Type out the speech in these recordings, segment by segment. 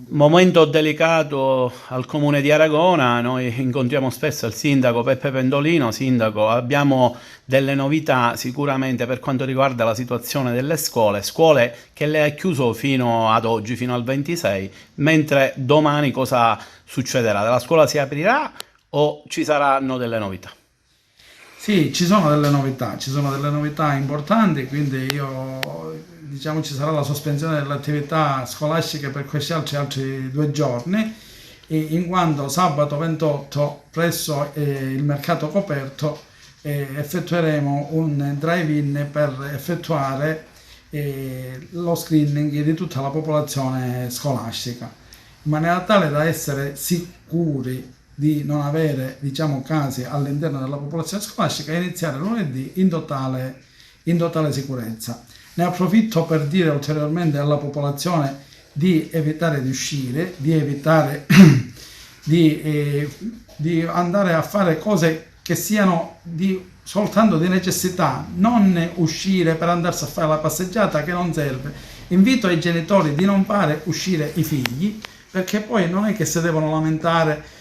Momento delicato al comune di Aragona, noi incontriamo spesso il sindaco Peppe Pendolino. Sindaco, abbiamo delle novità sicuramente per quanto riguarda la situazione delle scuole, scuole che lei ha chiuso fino ad oggi, fino al 26, mentre domani cosa succederà? La scuola si aprirà o ci saranno delle novità? Sì, ci sono delle novità importanti, quindi diciamo, ci sarà la sospensione delle attività scolastiche per questi altri 2 giorni, in quanto sabato 28 presso il mercato coperto effettueremo un drive-in per effettuare lo screening di tutta la popolazione scolastica, in maniera tale da essere sicuri di non avere, diciamo, casi all'interno della popolazione scolastica e iniziare lunedì in totale sicurezza. Ne approfitto per dire ulteriormente alla popolazione di evitare di uscire, di evitare di andare a fare cose che siano soltanto di necessità, non uscire per andarsi a fare la passeggiata che non serve. Invito i genitori di non fare uscire i figli, perché poi non è che si devono lamentare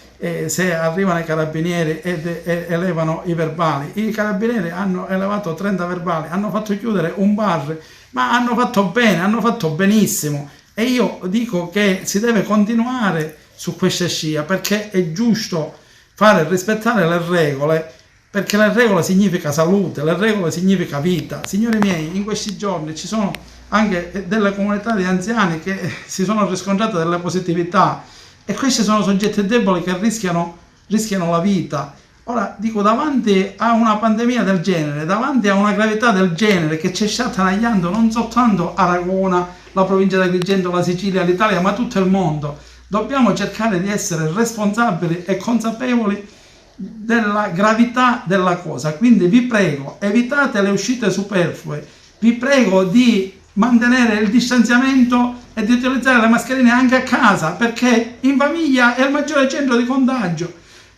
se arrivano i carabinieri ed elevano i verbali. I carabinieri hanno elevato 30 verbali, hanno fatto chiudere un bar, ma hanno fatto bene, hanno fatto benissimo, e io dico che si deve continuare su questa scia, perché è giusto fare rispettare le regole, perché le regole significa salute, le regole significa vita. Signori miei, in questi giorni ci sono anche delle comunità di anziani che si sono riscontrate delle positività, e questi sono soggetti deboli che rischiano la vita. Ora dico, davanti a una pandemia del genere, davanti a una gravità del genere che ci sta attanagliando non soltanto Aragona, la provincia di Agrigento, la Sicilia, l'Italia, ma tutto il mondo, dobbiamo cercare di essere responsabili e consapevoli della gravità della cosa. Quindi vi prego, evitate le uscite superflue, vi prego di mantenere il distanziamento e di utilizzare le mascherine anche a casa, perché in famiglia è il maggiore centro di contagio.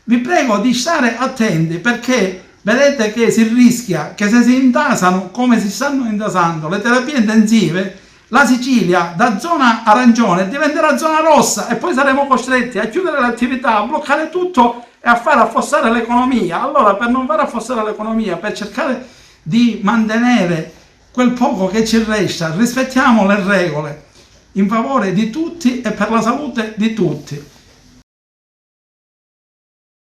Vi prego di stare attenti, perché vedete che si rischia che, se si intasano come si stanno intasando le terapie intensive, la Sicilia da zona arancione diventerà zona rossa, e poi saremo costretti a chiudere le attività, a bloccare tutto e a far affossare l'economia. Allora, per non far affossare l'economia, per cercare di mantenere quel poco che ci resta, rispettiamo le regole in favore di tutti e per la salute di tutti.